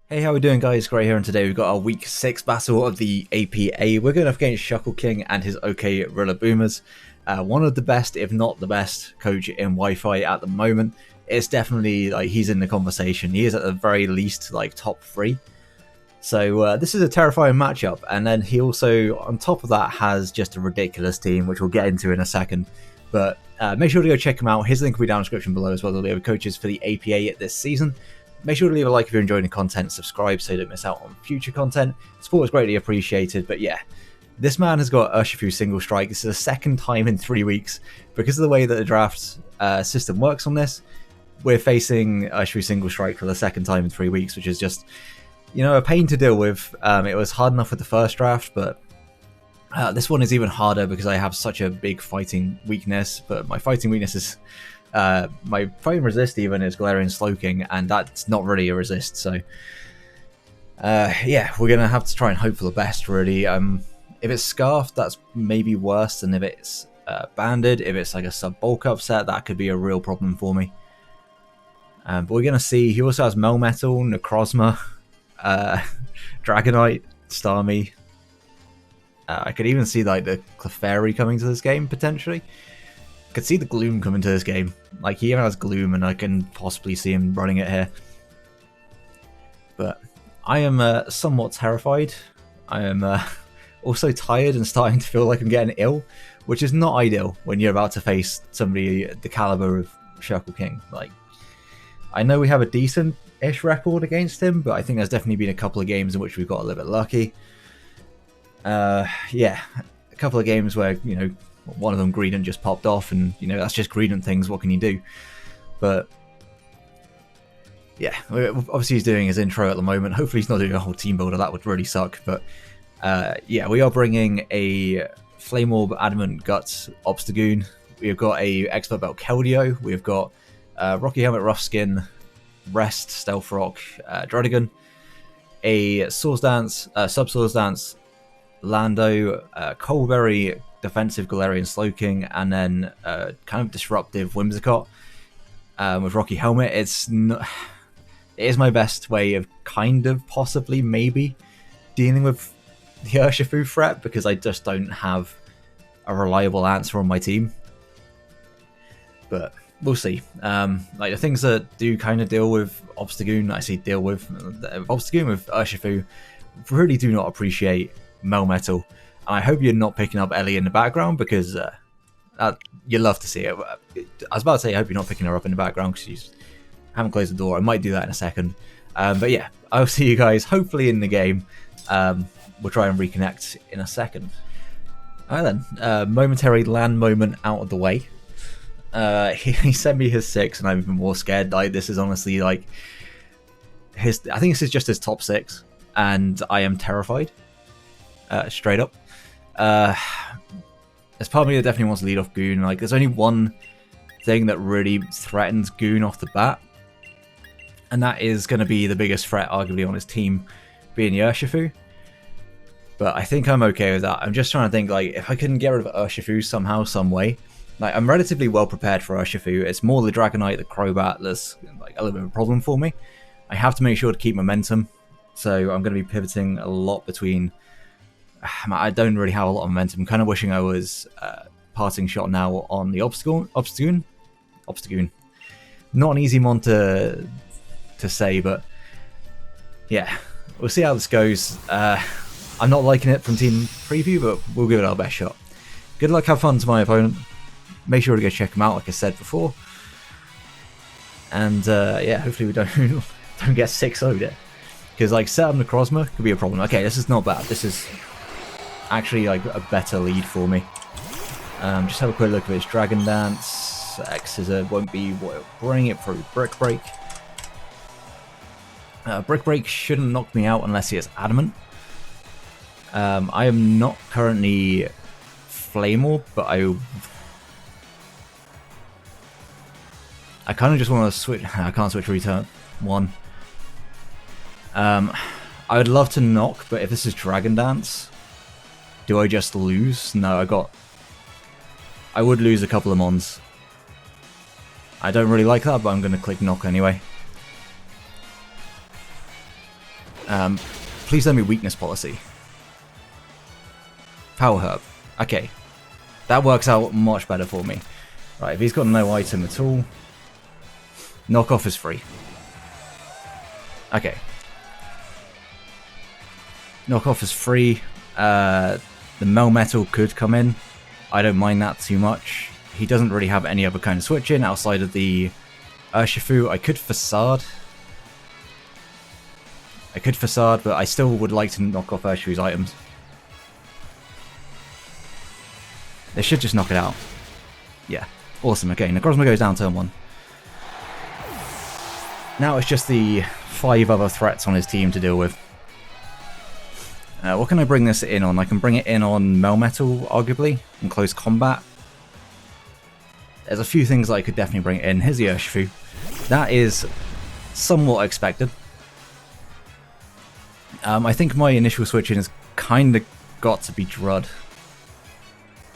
Hey, how we doing, guys? Great here, and today we've got our week 6 battle of the APA. We're going up against ShuckleKing and his OK Rillaboomers. One of the best, if not the best, coach in Wi-Fi at the moment. It's definitely like he's in the conversation. He is at the very least like top 3. So this is a terrifying matchup. And then he also, on top of that, has just a ridiculous team, which we'll get into in a second. But make sure to go check him out. His link will be down in the description below as well. The other coaches for the APA this season. Make sure to leave a like if you're enjoying the content, subscribe so you don't miss out on future content. Support is greatly appreciated, but yeah, this man has got Urshifu single strike. This is the second time in 3 weeks. Because of the way that the draft system works on this, we're facing Urshifu single strike for the second time in 3 weeks, which is just, you know, a pain to deal with. It was hard enough with the first draft, but this one is even harder because I have such a big fighting weakness, but my fighting weakness is... my fighting resist even is Galarian ShuckleKing, and that's not really a resist, so yeah, we're gonna have to try and hope for the best, really. If it's Scarf, that's maybe worse than if it's Banded. If it's like a sub-bulk upset, that could be a real problem for me. But we're gonna see. He also has Melmetal, Necrozma, Dragonite, Starmie. I could even see like the Clefairy coming to this game, potentially. Could see the Gloom come into this game. Like, he even has Gloom, and I can possibly see him running it here. But I am somewhat terrified. I am also tired and starting to feel like I'm getting ill, which is not ideal when you're about to face somebody the caliber of ShuckleKing. Like, I know we have a decent-ish record against him, but I think there's definitely been a couple of games in which we've got a little bit lucky. Yeah, a couple of games where, you know, one of them Greedent just popped off, and you know, that's just Greedent things, what can you do? But yeah, obviously he's doing his intro at the moment. Hopefully he's not doing a whole team builder, that would really suck. But yeah, we are bringing a Flame Orb, Adamant, Guts, Obstagoon. We've got a Expert Belt Keldeo. We've got Rocky Helmet, Rough Skin, Rest, Stealth Rock, Druddigon, a Swords Dance, Sub Swords Dance, Lando, Coalberry, defensive Galarian ShuckleKing, and then kind of disruptive Whimsicott with Rocky Helmet. It is my best way of kind of possibly maybe dealing with the Urshifu threat, because I just don't have a reliable answer on my team. But we'll see. Like, the things that do kind of deal with Obstagoon, I say deal with Obstagoon with Urshifu, really do not appreciate Melmetal. I hope you're not picking up Ellie in the background, because you'd love to see it. I was about to say I hope you're not picking her up in the background because you haven't closed the door. I might do that in a second. But yeah, I'll see you guys hopefully in the game. We'll try and reconnect in a second. Alright then, momentary land moment out of the way. He sent me his 6 and I'm even more scared. Like, this is honestly like I think this is just his top 6 and I am terrified. Straight up. There's part of me that definitely wants to lead off Goon. Like, there's only one thing that really threatens Goon off the bat, and that is going to be the biggest threat arguably on his team, being Urshifu. But I think I'm okay with that. I'm just trying to think, like, if I can get rid of Urshifu somehow, some way. Like, I'm relatively well prepared for Urshifu. It's more the Dragonite, the Crobat that's like a little bit of a problem for me. I have to make sure to keep momentum, so I'm going to be pivoting a lot between... I don't really have a lot of momentum. I'm kind of wishing I was passing shot now on the Obstagoon. Not an easy one to say, but yeah, we'll see how this goes. I'm not liking it from team preview, but we'll give it our best shot. Good luck, have fun to my opponent. Make sure to go check him out, like I said before. And yeah, hopefully we don't get 6-0'd it. Because like, set up Necrozma could be a problem. Okay, this is not bad. This is actually like a better lead for me. Just have a quick look at his Dragon Dance. X-Scissor won't be what will bring it through. Brick Break. Brick Break shouldn't knock me out unless he has Adamant. I am not currently Flame Orb, but I kind of just want to switch. I can't switch return 1. I would love to knock, but if this is Dragon Dance, do I just lose? No, I would lose a couple of mons. I don't really like that, but I'm going to click knock anyway. Please let me weakness policy. Power herb. Okay. That works out much better for me. Right, if he's got no item at all, knockoff is free. Okay. Knockoff is free. The Melmetal could come in. I don't mind that too much. He doesn't really have any other kind of switch in outside of the Urshifu. I could Facade. But I still would like to knock off Urshifu's items. They should just knock it out. Yeah. Awesome. Okay, Necrozma goes down turn 1. Now it's just the 5 other threats on his team to deal with. What can I bring this in on? I can bring it in on Melmetal, arguably, in close combat. There's a few things that I could definitely bring in. Here's the Urshifu. That is somewhat expected. I think my initial switch in has kind of got to be Drud.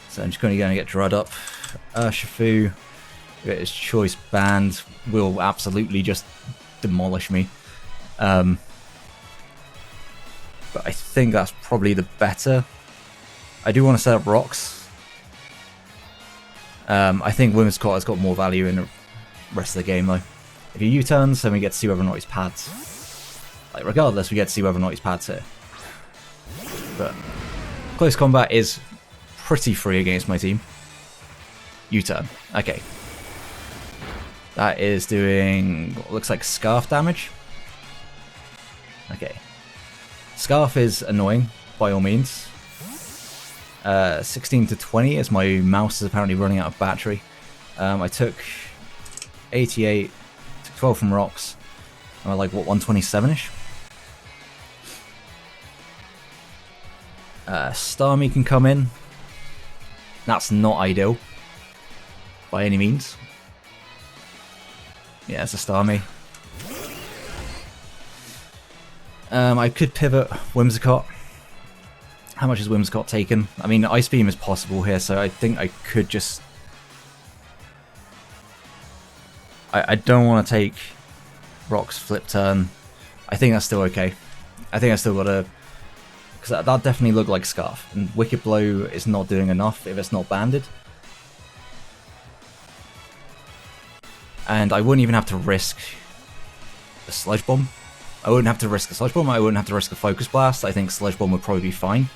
So I'm just going to get Drud up. Urshifu, get his choice banned, will absolutely just demolish me. But I think that's probably the better. I do want to set up rocks. I think Whimsicott has got more value in the rest of the game though. If he U-turns, then we get to see whether or not he's pads. Like regardless, we get to see whether or not he's pads here. But close combat is pretty free against my team. U-turn. Okay. That is doing what looks like scarf damage. Okay. Scarf is annoying, by all means. 16 to 20 as my mouse is apparently running out of battery. I took 88, took 12 from rocks. I'm like, what, 127-ish? Starmie can come in. That's not ideal. By any means. Yeah, it's a Starmie. I could pivot Whimsicott. How much is Whimsicott taken? I mean, Ice Beam is possible here, so I think I could just... I don't want to take Rock's flip turn. I think that's still okay. I think I still got to... Because that definitely looked like Scarf. And Wicked Blow is not doing enough if it's not banded. And I wouldn't even have to risk a Sludge Bomb. I wouldn't have to risk a Sludge Bomb, I wouldn't have to risk a Focus Blast. I think Sludge Bomb would probably be fine.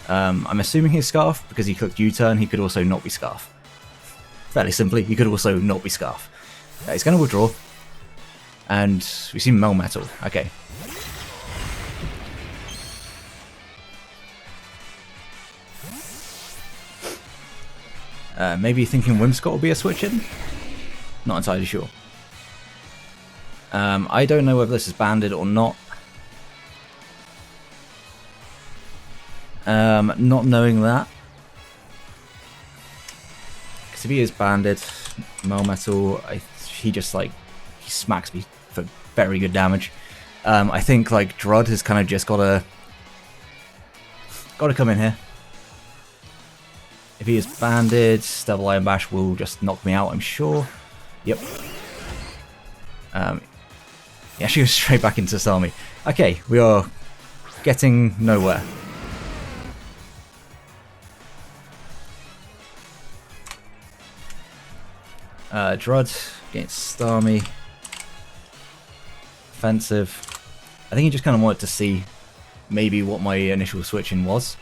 I'm assuming he's Scarf, because he clicked U-turn, he could also not be Scarf. Fairly simply, he could also not be Scarf. He's going to withdraw. And we see Melmetal. Okay. Maybe thinking Whimsicott will be a switch in? Not entirely sure. I don't know whether this is banded or not. Not knowing that. Because if he is banded, Melmetal, he just like, he smacks me for very good damage. I think like Drud has kind of just gotta come in here. If he is banded, Devil Iron Bash will just knock me out, I'm sure. Yep. Yeah, she goes straight back into Starmie. Okay, we are getting nowhere. Drud against Starmie. Offensive. I think he just kind of wanted to see maybe what my initial switch-in was.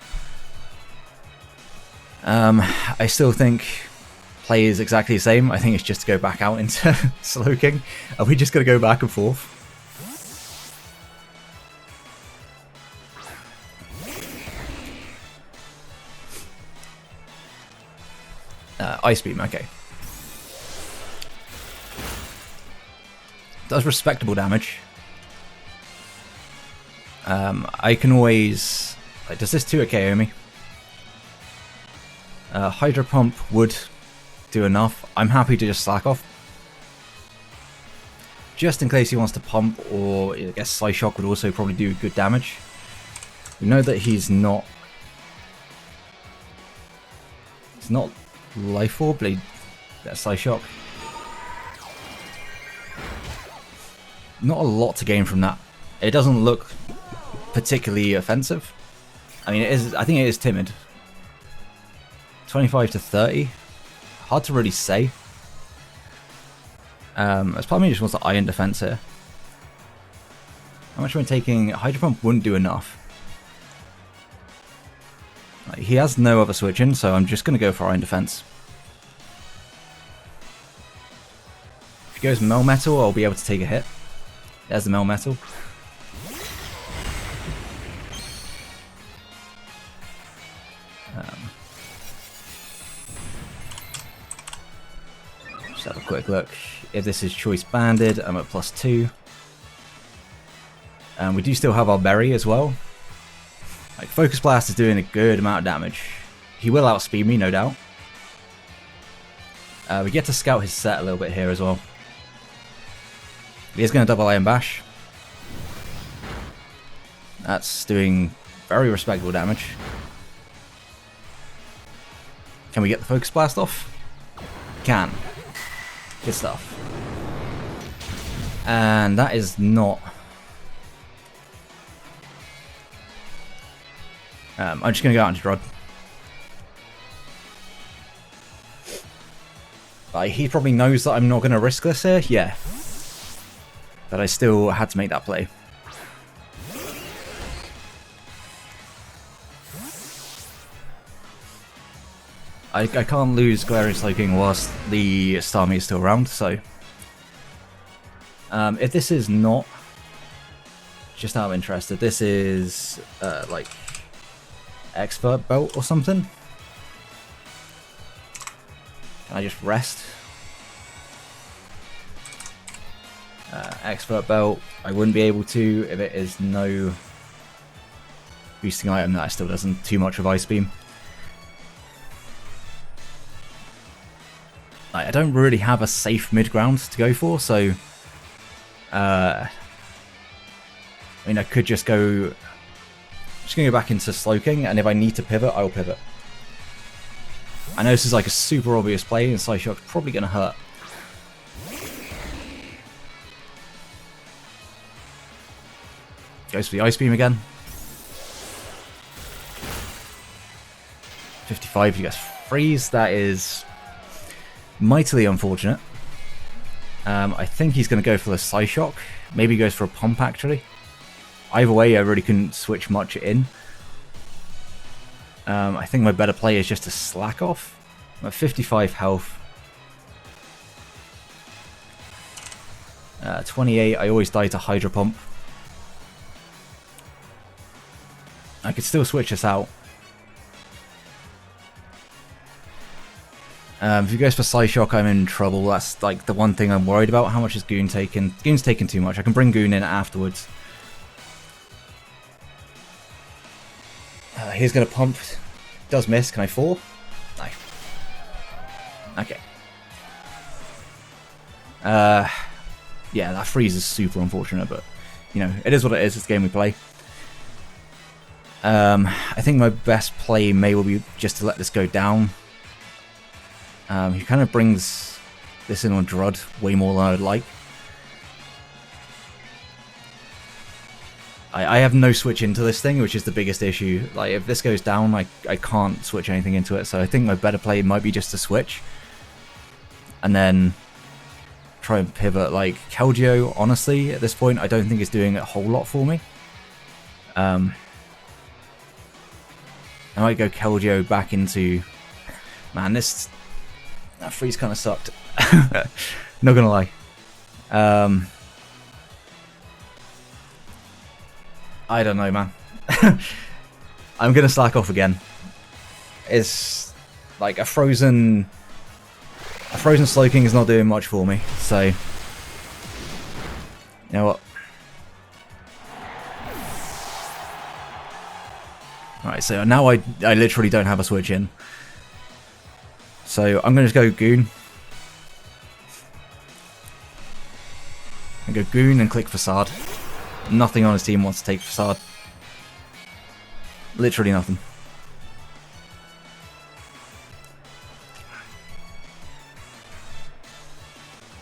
I still think play is exactly the same. I think it's just to go back out into ShuckleKing. Are we just going to go back and forth? Ice Beam, okay. Does respectable damage. I can always... Like, does this 2 KO me? Hydro Pump would do enough. I'm happy to just slack off. Just in case he wants to pump, or I guess Psyshock would also probably do good damage. We know that he's not... It's not Life Orb, but that's Psyshock. Not a lot to gain from that. It doesn't look particularly offensive. I mean, it is. I think it is timid. 25 to 30. Hard to really say. It's probably just wants the iron defense here. How much am I taking? Hydro Pump wouldn't do enough. He has no other switch in, so I'm just going to go for iron defense. If he goes Melmetal, I'll be able to take a hit. There's the Melmetal. Just have a quick look. If this is Choice Banded, I'm at +2. We do still have our Berry as well. Like, Focus Blast is doing a good amount of damage. He will outspeed me, no doubt. We get to scout his set a little bit here as well. He is going to double Iron Bash. That's doing very respectable damage. Can we get the Focus Blast off? Can. Good stuff. And that is not... I'm just going to go out into Drod. He probably knows that I'm not going to risk this here. Yeah. But I still had to make that play. I can't lose Glaring ShuckleKing whilst the Starmie is still around, so... if this is not... Just out of interest, if this is, like... Expert Belt or something? Can I just rest? Expert Belt, I wouldn't be able to if it is no boosting item that still doesn't too much of Ice Beam. I don't really have a safe mid ground to go for, so I mean I could just go gonna go back into ShuckleKing, and if I need to pivot, I'll pivot. I know this is like a super obvious play, and Psyshock's probably gonna hurt. Goes for the Ice Beam again. 55, you guys freeze. That is mightily unfortunate. I think he's going to go for the Psyshock. Maybe he goes for a Pump, actually. Either way, I really couldn't switch much in. I think my better play is just to slack off. I'm at 55 health. 28, I always die to Hydro Pump. I could still switch this out. If he goes for Psyshock, I'm in trouble. That's like the one thing I'm worried about. How much is Goon taking? Goon's taking too much. I can bring Goon in afterwards. He's going to pump. Does miss. Can I fall? No. Okay. Yeah, that freeze is super unfortunate, but you know, it is what it is. It's the game we play. I think my best play may well be just to let this go down. He kind of brings this in on Drud way more than I would like. I have no switch into this thing, which is the biggest issue. Like, if this goes down, I can't switch anything into it, so I think my better play might be just to switch. And then try and pivot. Like, Keldeo, honestly, at this point, I don't think is doing a whole lot for me. I might go Keldeo back into... Man, that freeze kind of sucked. Not gonna lie. I don't know, man. I'm gonna slack off again. It's like a frozen ShuckleKing is not doing much for me, so you know what? Alright, so now I literally don't have a switch in. So I'm going to just go Goon. I go Goon and click Facade. Nothing on his team wants to take Facade. Literally nothing.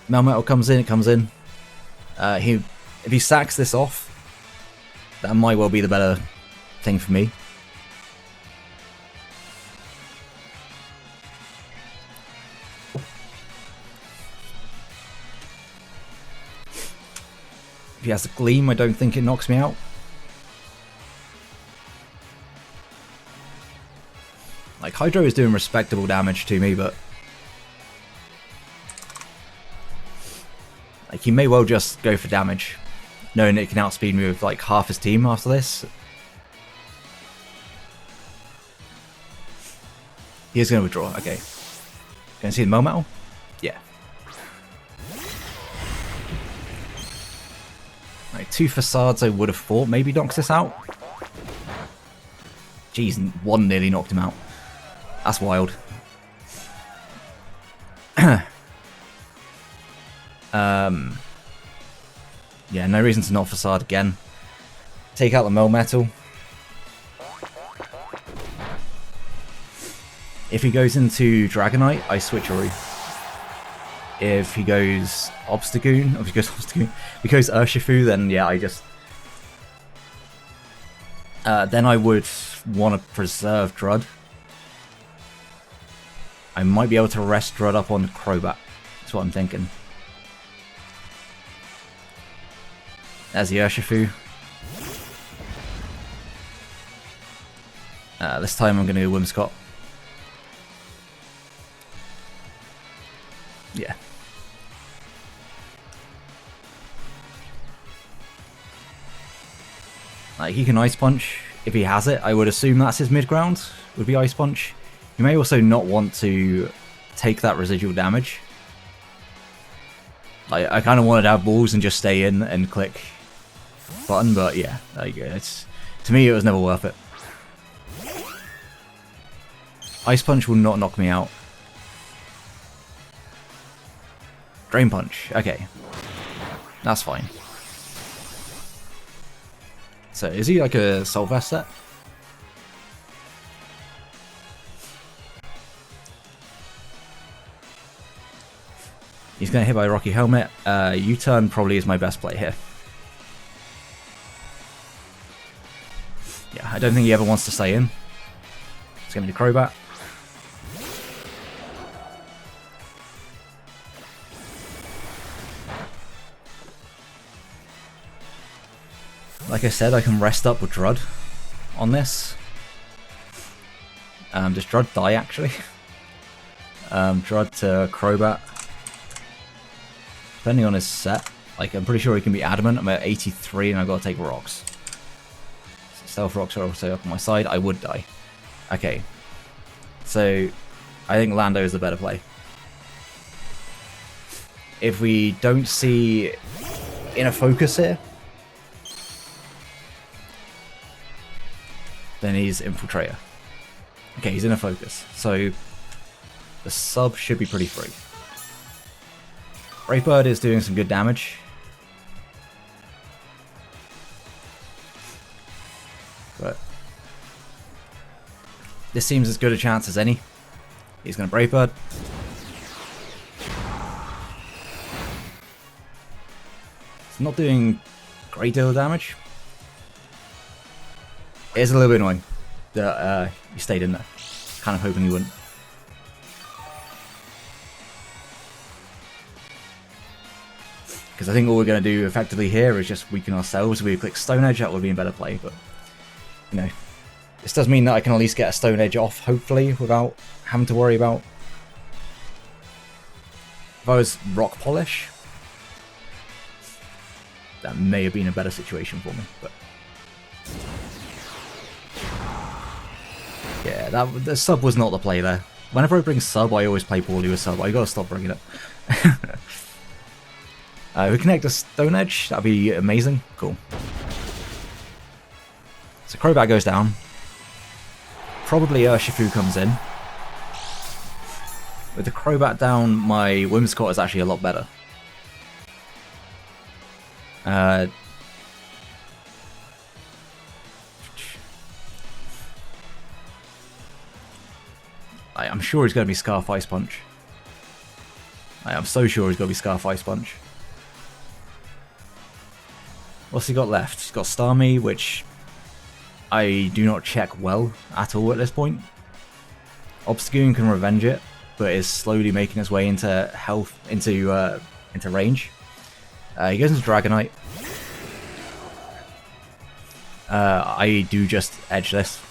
Melmetal comes in, it comes in. If he sacks this off, That might well be the better thing for me. If he has a Gleam, I don't think it knocks me out. Like, Hydro is doing respectable damage to me, but... like, he may well just go for damage, knowing it can outspeed me with, like, half his team after this. He is going to withdraw, okay. Can you see the Metal? Yeah. Right, 2 Facades I would have thought maybe knocks this out. Jeez, 1 nearly knocked him out. That's wild. Yeah, no reason to not Facade again. Take out the Metal. If he goes into Dragonite, I switch Uru. If he goes Obstagoon, if he goes Urshifu, then yeah, I just... then I would want to preserve Drud. I might be able to rest Drud up on Crobat. That's what I'm thinking. There's the Urshifu. This time I'm going to go Whimsicott. Yeah. Like, he can Ice Punch if he has it. I would assume that's his mid-ground, would be Ice Punch. You may also not want to take that residual damage. Like, I kind of wanted to have balls and just stay in and click button, but yeah, there you go. To me, it was never worth it. Ice Punch will not knock me out. Drain Punch, okay. That's fine. So, is he like a Soul Vest set? He's going to hit by Rocky Helmet. U-turn probably is my best play here. Yeah, I don't think he ever wants to stay in. It's going to be Crobat. Like I said, I can rest up with Drud on this. Does Drud die, actually? Drud to Crobat. Depending on his set. Like, I'm pretty sure he can be Adamant. I'm at 83 and I've got to take Rocks. So Stealth Rocks are also up on my side. I would die. Okay. So, I think Lando is the better play. If we don't see Inner Focus here, then he's Infiltrator. Okay, he's Inner Focus. So, the sub should be pretty free. Brave Bird is doing some good damage. But this seems as good a chance as any. He's going to Brave Bird. It's not doing a great deal of damage. It is a little bit annoying that you stayed in there. Kind of hoping you wouldn't. Because I think all we're going to do effectively here is just weaken ourselves. If we click Stone Edge, that would be a better play. But, you know, this does mean that I can at least get a Stone Edge off, hopefully, without having to worry about... If I was Rock Polish, that may have been a better situation for me. But yeah, the sub was not the play there. Whenever I bring sub, I always play poorly with sub. I gotta stop bringing it. If we connect a Stone Edge, that'd be amazing. Cool. So Crobat goes down. Probably Urshifu comes in. With the Crobat down, my Whimsicott is actually a lot better. I'm sure he's going to be Scarf Ice Punch. I'm so sure he's going to be Scarf Ice Punch. What's he got left? He's got Starmie, which I do not check well at all at this point. Obstagoon can revenge it, but is slowly making his way into health, into range. He goes into Dragonite. I do just edge this.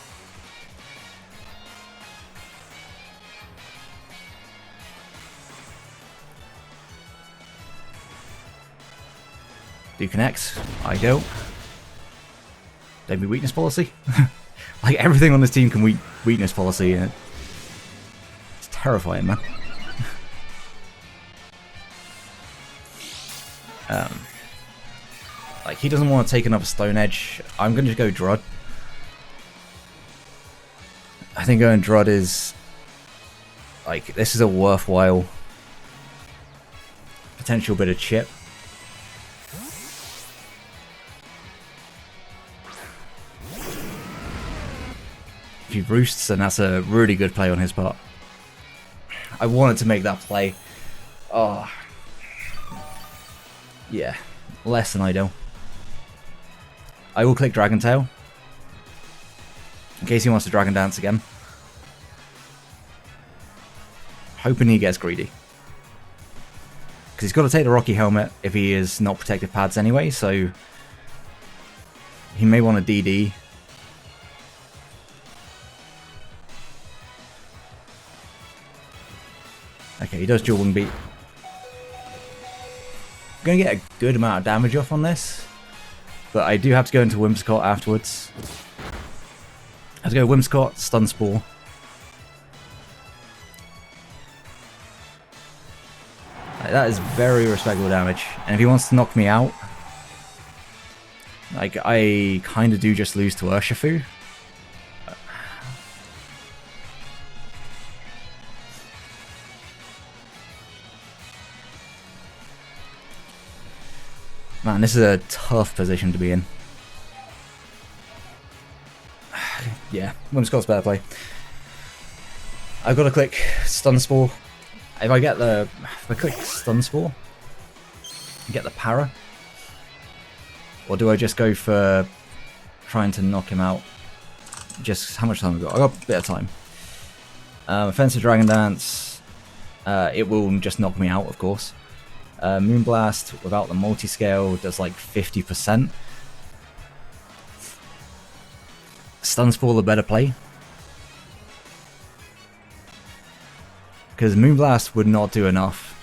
Do connect. I go. Don't be weakness policy. Like everything on this team can weakness policy, and it's terrifying, man. Like he doesn't want to take another Stone Edge. I'm going to go Drud. I think going Drud is like this is a worthwhile potential bit of chip. If he roosts, then that's a really good play on his part. I wanted to make that play. Oh. Yeah. Less than ideal. I will click Dragon Tail. In case he wants to Dragon Dance again. Hoping he gets greedy. Because he's got to take the Rocky Helmet if he is not protective pads anyway, so he may want to DD. Okay, he does dual wing beat. I'm going to get a good amount of damage off on this, but I do have to go into Whimsicott afterwards. I have to go Whimsicott, Stun Spore. That is very respectable damage, and if he wants to knock me out, like I kind of do just lose to Urshifu. Man, this is a tough position to be in. Yeah, Whimsicott's better play. I've got to click Stun Spore. If I click Stun Spore, get the para. Or do I just go for trying to knock him out? Just how much time have I got? I got a bit of time. Offensive Dragon Dance. It will just knock me out, of course. Moonblast without the multi-scale does like 50%. Stun Spore the better play. Because Moonblast would not do enough.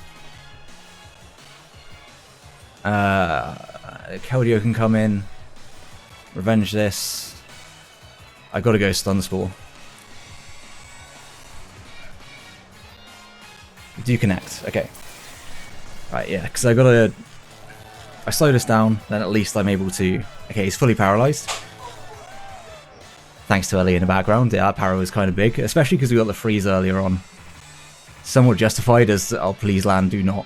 Keldeo can come in. Revenge this. I gotta go Stun Spore. Do connect. Okay. Right, yeah, because I gotta... If I slow this down, then at least I'm able to... Okay, he's fully paralyzed. Thanks to Ellie in the background. Yeah, that para was kind of big, especially because we got the freeze earlier on. Somewhat justified as, oh please land, do not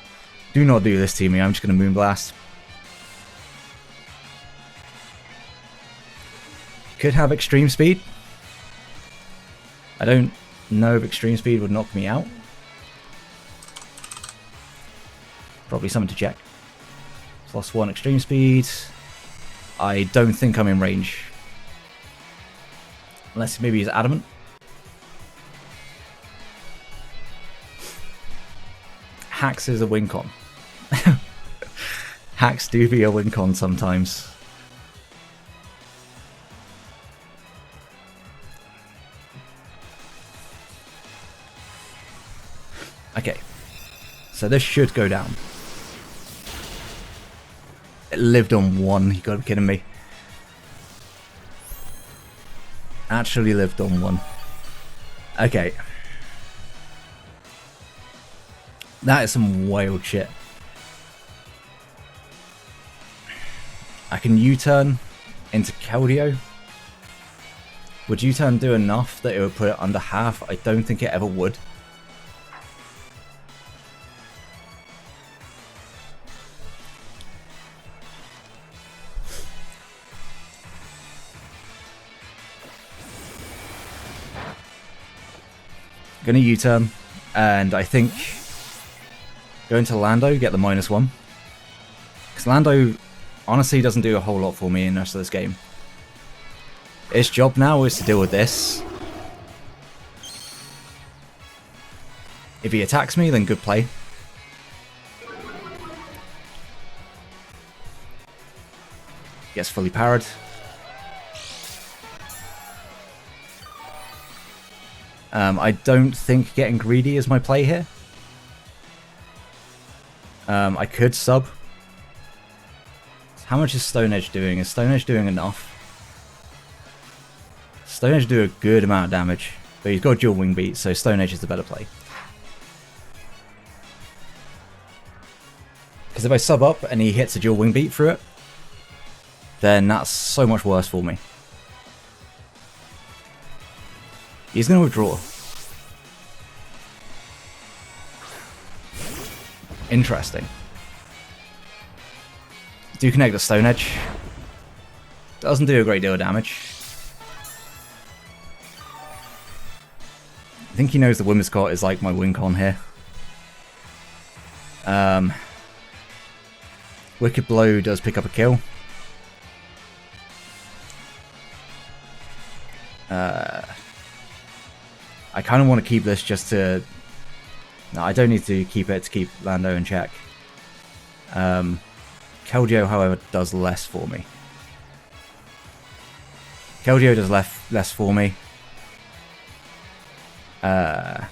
do this to me, I'm just gonna Moonblast. Could have Extreme Speed. I don't know if Extreme Speed would knock me out. Probably something to check. Lost one Extreme Speed. I don't think I'm in range. Unless maybe he's adamant. HAX is a win con. HAX do be a win con sometimes. Okay. So this should go down. It lived on one, you gotta be kidding me. Actually lived on one. Okay. That is some wild shit. I can U-turn into Keldeo. Would U-turn do enough that it would put it under half? I don't think it ever would. Gonna U-turn, and I think go into Lando, get the -1. Because Lando honestly doesn't do a whole lot for me in the rest of this game. Its job now is to deal with this. If he attacks me, then good play. Gets fully powered. I don't think getting greedy is my play here. I could sub. How much is Stone Edge doing? Is Stone Edge doing enough? Stone Edge do a good amount of damage, but he's got dual wing beat, so Stone Edge is the better play. Because if I sub up and he hits a dual wing beat through it, then that's so much worse for me. He's going to withdraw. Interesting. Do connect the Stone Edge. Doesn't do a great deal of damage. I think he knows the Whimsicott is like my win con here. Wicked Blow does pick up a kill. I kind of want to keep this just to... No, I don't need to keep it to keep Lando in check. Keldeo, however, does less for me. Keldeo does less for me. Yeah.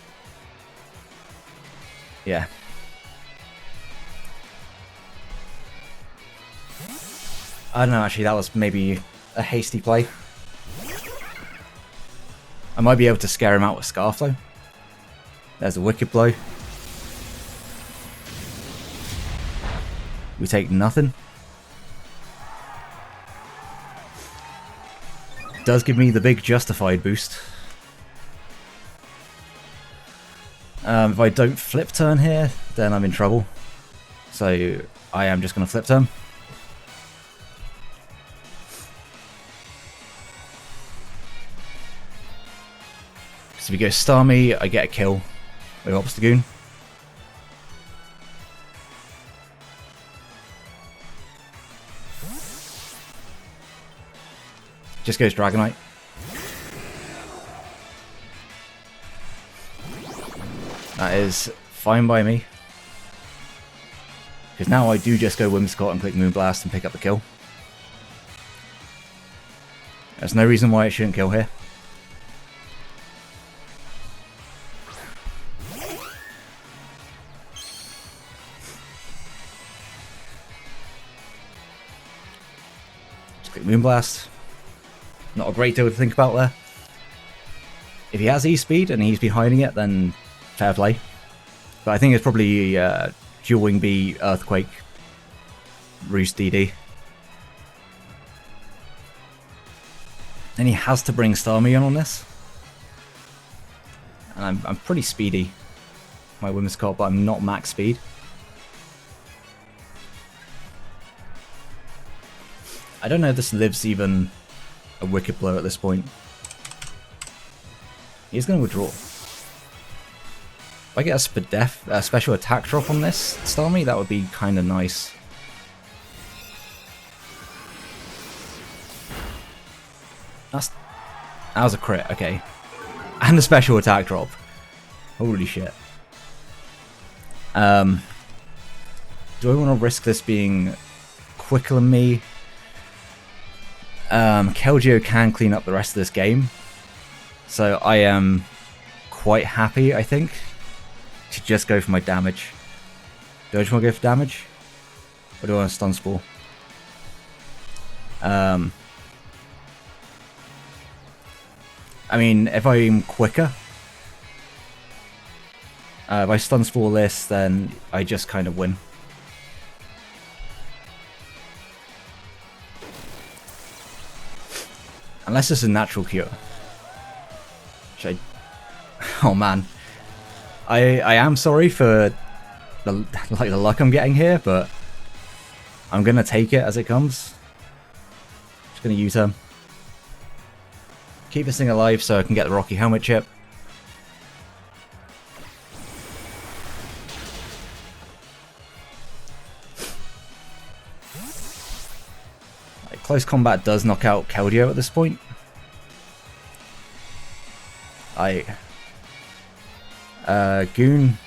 I don't know, actually, that was maybe a hasty play. I might be able to scare him out with Scarf, though. There's a Wicked Blow. We take nothing. Does give me the big Justified boost. If I don't flip turn here, then I'm in trouble. So I am just going to flip turn. So if we go Starmie, I get a kill with Obstagoon. Just goes Dragonite. That is fine by me. Because now I do just go Whimsicott and click Moonblast and pick up the kill. There's no reason why it shouldn't kill here. Just click Moonblast. Not a great deal to think about there. If he has E-Speed and he's been hiding it, then fair play. But I think it's probably Dual Wing B, Earthquake, Roost DD. And he has to bring Starmie in on this. And I'm pretty speedy, my Whimsicott, but I'm not max speed. I don't know if this lives even a Wicked Blow at this point. He's going to withdraw. If I get a special attack drop on this Starmie, that would be kind of nice. That was a crit, okay. And a special attack drop. Holy shit. Do I want to risk this being quicker than me? Keldeo can clean up the rest of this game. So I am quite happy, I think, to just go for my damage. Do I just want to go for damage? Or do I want to stun spore? I mean, if I'm quicker, if I stun spore this, then I just kind of win. Unless it's a natural cure. Which oh man. I am sorry for the luck I'm getting here, but I'm gonna take it as it comes. Just gonna U-turn. Keep this thing alive so I can get the Rocky Helmet chip. close combat does knock out Keldeo at this point. Goon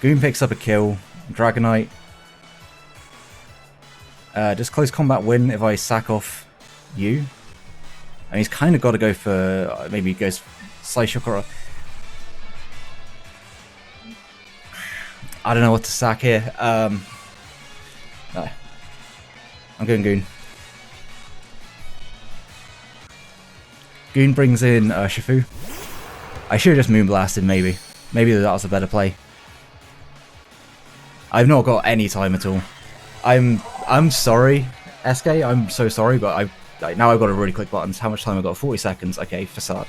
picks up a kill. Dragonite. Does close combat win if I sack off you? And he's kind of got to go for... maybe he goes Slice Shock or... I don't know what to sack here. No. I'm going Goon. Goon brings in Shifu. I should have just Moonblasted, maybe. Maybe that was a better play. I've not got any time at all. I'm sorry, SK. I'm so sorry, but now I've got to really click buttons. How much time I've got? 40 seconds. Okay, Facade.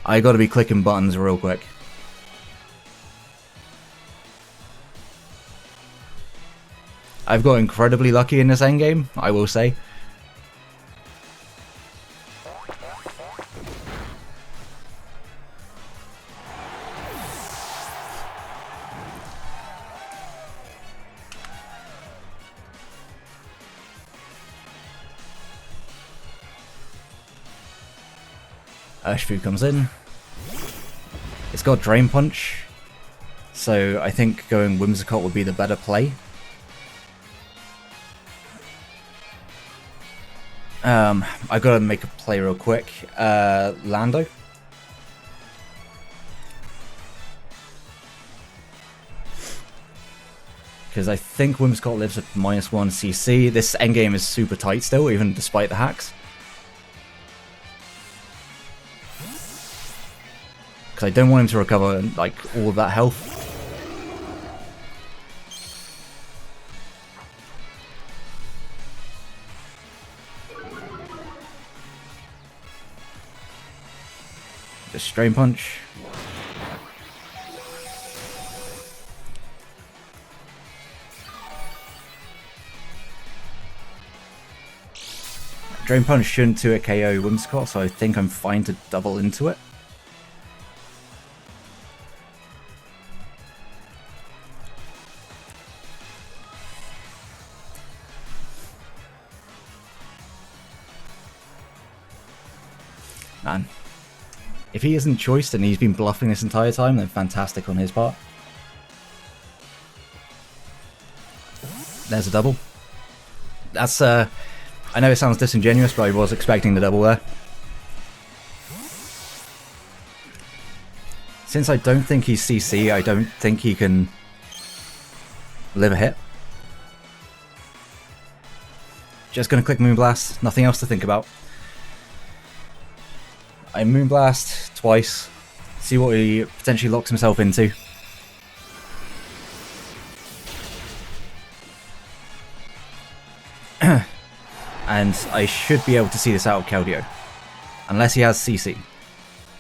I got to be clicking buttons real quick. I've got incredibly lucky in this endgame, I will say. Shifu comes in. It's got Drain Punch, so I think going Whimsicott would be the better play. I gotta make a play real quick. Lando. Because I think Whimsicott lives at -1 CC. This endgame is super tight still, even despite the hacks. Because I don't want him to recover like all of that health. Just Drain Punch. Drain Punch shouldn't 2-hit KO Whimsicott, so I think I'm fine to double into it. Man. If he isn't choiced and he's been bluffing this entire time, then fantastic on his part. There's a double. That's, I know it sounds disingenuous, but I was expecting the double there. Since I don't think he's CC, I don't think he can live a hit. Just gonna click Moonblast, nothing else to think about. I Moonblast twice, see what he potentially locks himself into. And I should be able to see this out of Keldeo. Unless he has CC. In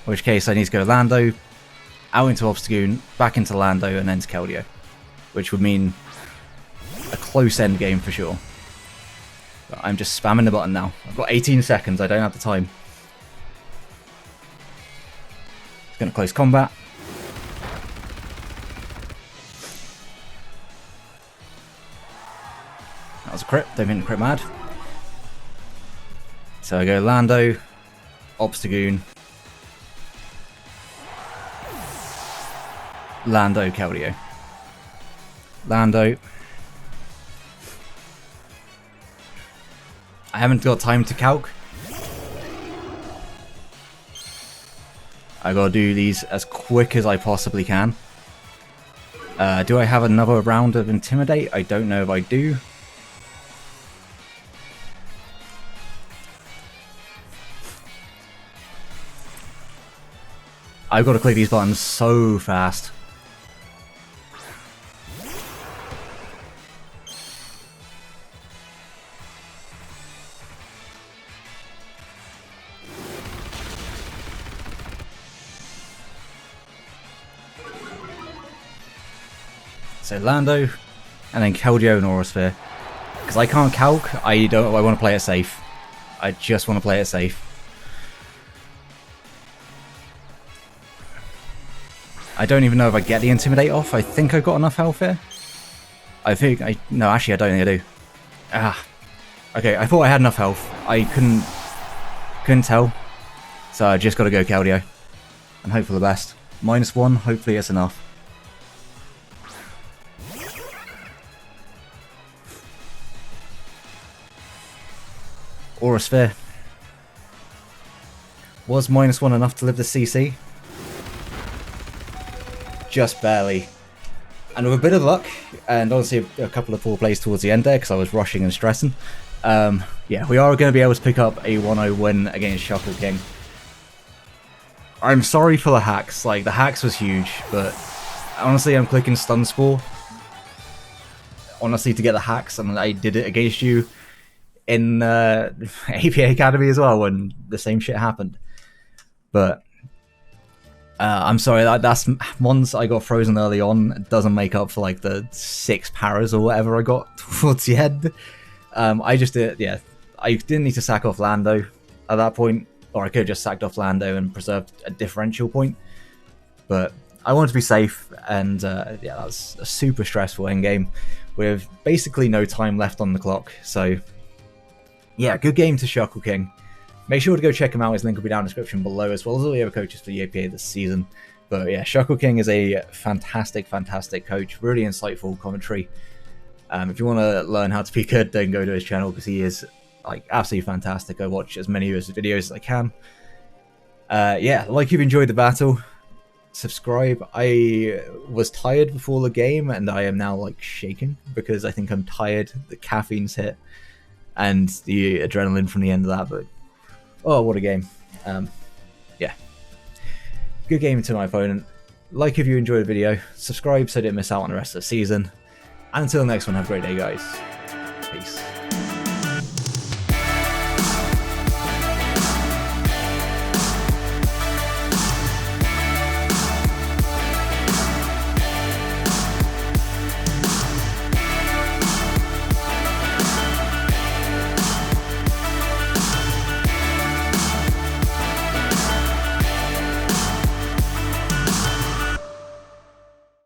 which case I need to go Lando, out into Obstagoon, back into Lando, and then to Keldeo. Which would mean a close end game for sure. But I'm just spamming the button now. I've got 18 seconds, I don't have the time. It's going to close combat. That was a crit, don't think the crit mad. So I go Lando, Obstagoon, Lando, Keldeo. Lando. I haven't got time to calc. I gotta do these as quick as I possibly can. Do I have another round of Intimidate? I don't know if I do. I've got to click these buttons so fast. So Lando, and then Keldeo and Aurasphere. Because I can't calc, I want to play it safe. I just want to play it safe. I don't even know if I get the Intimidate off. I think I've got enough health here. I think no, actually I don't think I do. Ah, okay. I thought I had enough health. I couldn't tell, so I just got to go Keldeo and hope for the best. -1. Hopefully it's enough. Or a sphere. Was -1 enough to live the CC? Just barely. And with a bit of luck, and honestly a couple of poor plays towards the end there because I was rushing and stressing, yeah, we are going to be able to pick up a 1-0 win against ShuckleKing. I'm sorry for the hacks, like the hacks was huge, but honestly I'm clicking stun spore, honestly to get the hacks, and I did it against you in APA Academy as well when the same shit happened. But I'm sorry, that's once I got frozen early on, it doesn't make up for like the 6 paras or whatever I got towards the end. I just did, yeah, I didn't need to sack off Lando at that point, or I could have just sacked off Lando and preserved a differential point. But I wanted to be safe, and yeah, that was a super stressful endgame with basically no time left on the clock. So yeah, good game to ShuckleKing. Make sure to go check him out. His link will be down in the description below, as well as all the other coaches for the APA this season. But yeah, ShuckleKing is a fantastic, fantastic coach. Really insightful commentary. If you want to learn how to be good, then go to his channel because he is like absolutely fantastic. I watch as many of his videos as I can. Yeah, like you've enjoyed the battle. Subscribe. I was tired before the game, and I am now like shaking because I think I'm tired. The caffeine's hit, and the adrenaline from the end of that. But oh, what a game. Yeah. Good game to my opponent. Like if you enjoyed the video. Subscribe so you don't miss out on the rest of the season. And until the next one, have a great day, guys. Peace.